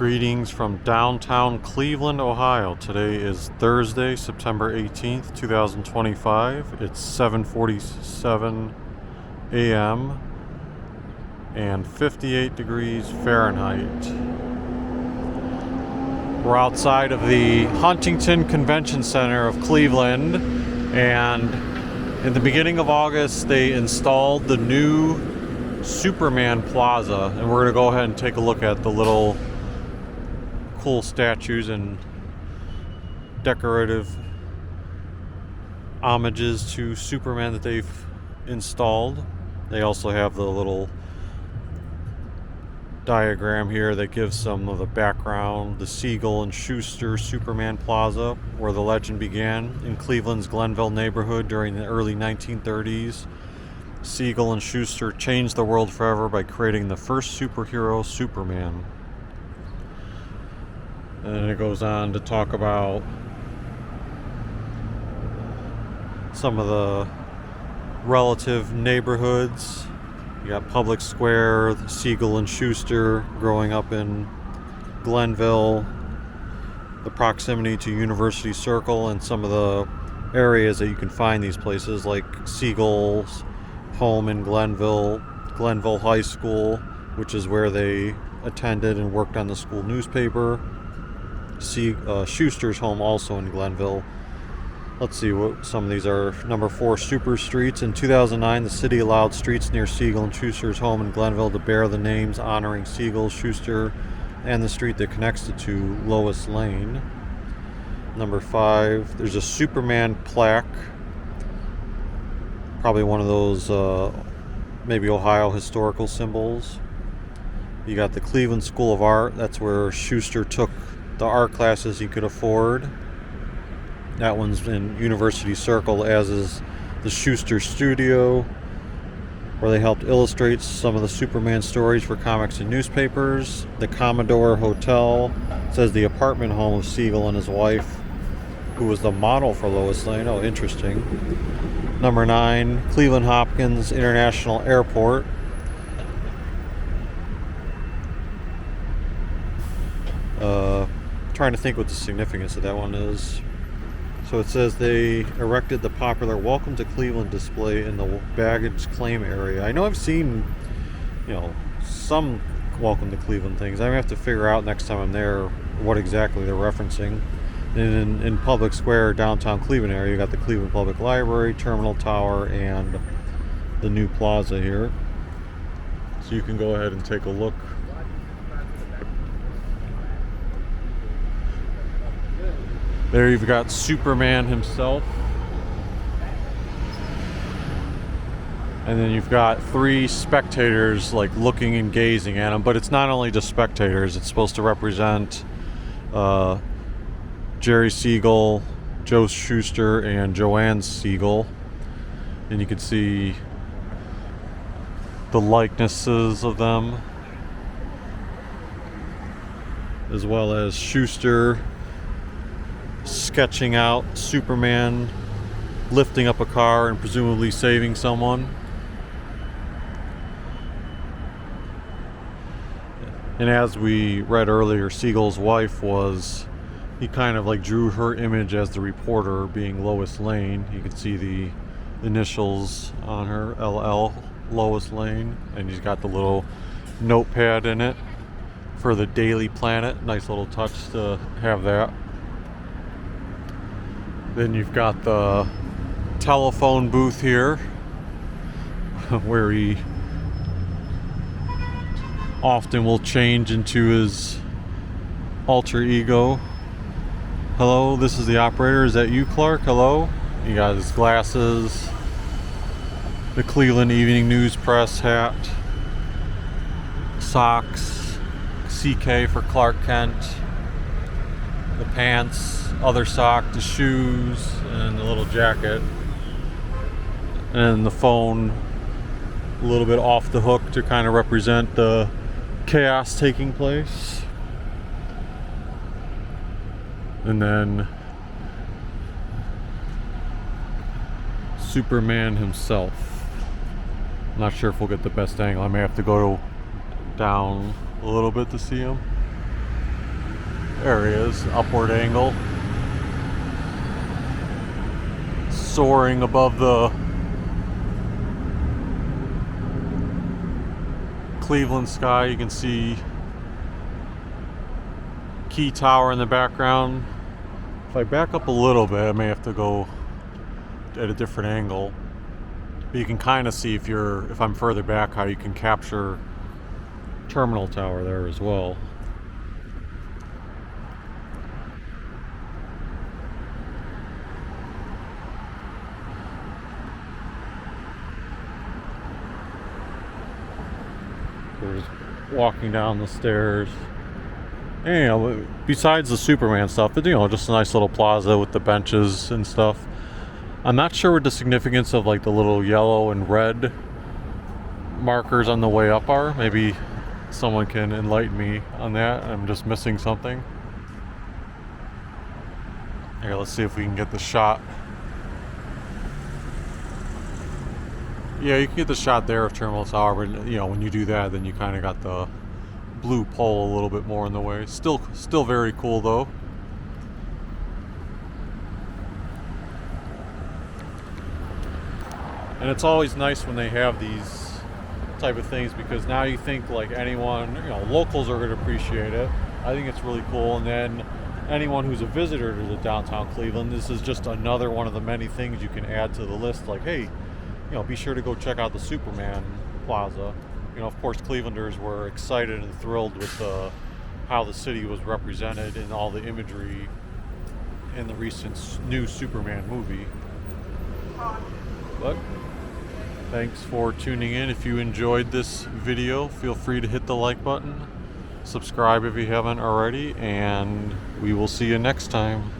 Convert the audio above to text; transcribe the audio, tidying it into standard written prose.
Greetings from downtown Cleveland, Ohio. Today is Thursday, September 18th, 2025. It's 7:47 a.m. and 58 degrees Fahrenheit. We're outside of the Huntington Convention Center of Cleveland, and in the beginning of August they installed the new Superman Plaza, and we're going to go ahead and take a look at the little cool statues and decorative homages to Superman that they've installed. They also have the little diagram here that gives some of the background. The Siegel and Schuster Superman Plaza, where the legend began in Cleveland's Glenville neighborhood during the early 1930s. Siegel and Schuster changed the world forever by creating the first superhero, Superman. And then it goes on to talk about some of the relative neighborhoods. You got Public Square, Siegel and Schuster growing up in Glenville, the proximity to University Circle, and some of the areas that you can find these places, like Siegel's home in Glenville, Glenville High School, which is where they attended and worked on the school newspaper. Schuster's home also in Glenville. Let's see what some of these are. Number 4, Super Streets. In 2009, the city allowed streets near Siegel and Schuster's home in Glenville to bear the names honoring Siegel, Schuster, and the street that connects it to Lois Lane. Number 5, there's a Superman plaque. Probably one of those maybe Ohio historical symbols. You got the Cleveland School of Art. That's where Schuster took the art classes he could afford. That one's in University Circle, as is the Schuster Studio, where they helped illustrate some of the Superman stories for comics and newspapers. The Commodore Hotel says the apartment home of Siegel and his wife, who was the model for Lois Lane. Oh, interesting. Number 9, Cleveland Hopkins International Airport. Trying to think what the significance of that one is. So it says they erected the popular Welcome to Cleveland display in the baggage claim area. I know I've seen, some Welcome to Cleveland things. I have to figure out next time I'm there what exactly they're referencing. And in Public Square, downtown Cleveland area, you got the Cleveland Public Library, Terminal Tower, and the new plaza here. So you can go ahead and take a look. There you've got Superman himself. And then you've got 3 spectators looking and gazing at him. But it's not only just spectators. It's supposed to represent Jerry Siegel, Joe Schuster, and Joanne Siegel. And you can see the likenesses of them, as well as Schuster sketching out Superman lifting up a car and presumably saving someone. And as we read earlier, Siegel's wife he kind of drew her image as the reporter, being Lois Lane. You can see the initials on her, LL, Lois Lane, and he's got the little notepad in it for the Daily Planet. Nice little touch to have that. Then you've got the telephone booth here, where he often will change into his alter ego. Hello, this is the operator. Is that you, Clark? Hello? He got his glasses, the Cleveland Evening News Press hat, socks, CK for Clark Kent, the pants, other sock, the shoes, and the little jacket. And the phone a little bit off the hook to kind of represent the chaos taking place. And then Superman himself. I'm not sure if we'll get the best angle. I may have to go down a little bit to see him. There he is, upward angle. Soaring above the Cleveland sky. You can see Key Tower in the background. If I back up a little bit, I may have to go at a different angle. But you can kind of see if I'm further back how you can capture Terminal Tower there as well. We're just walking down the stairs. And, you know, besides the Superman stuff, you know, just a nice little plaza with the benches and stuff. I'm not sure what the significance of like the little yellow and red markers on the way up are. Maybe someone can enlighten me on that. I'm just missing something. Here, let's see if we can get the shot. Yeah, you can get the shot there of Terminal Tower, but you know, when you do that, then you kind of got the blue pole a little bit more in the way. Still very cool though. And it's always nice when they have these type of things, because now you think like anyone, you know, locals are going to appreciate it. I think it's really cool. And then anyone who's a visitor to the downtown Cleveland, this is just another one of the many things you can add to the list. Like, hey, you know, be sure to go check out the Superman Plaza. You know, of course, Clevelanders were excited and thrilled with how the city was represented in all the imagery in the recent new Superman movie. But thanks for tuning in. If you enjoyed this video, feel free to hit the like button, subscribe if you haven't already, and we will see you next time.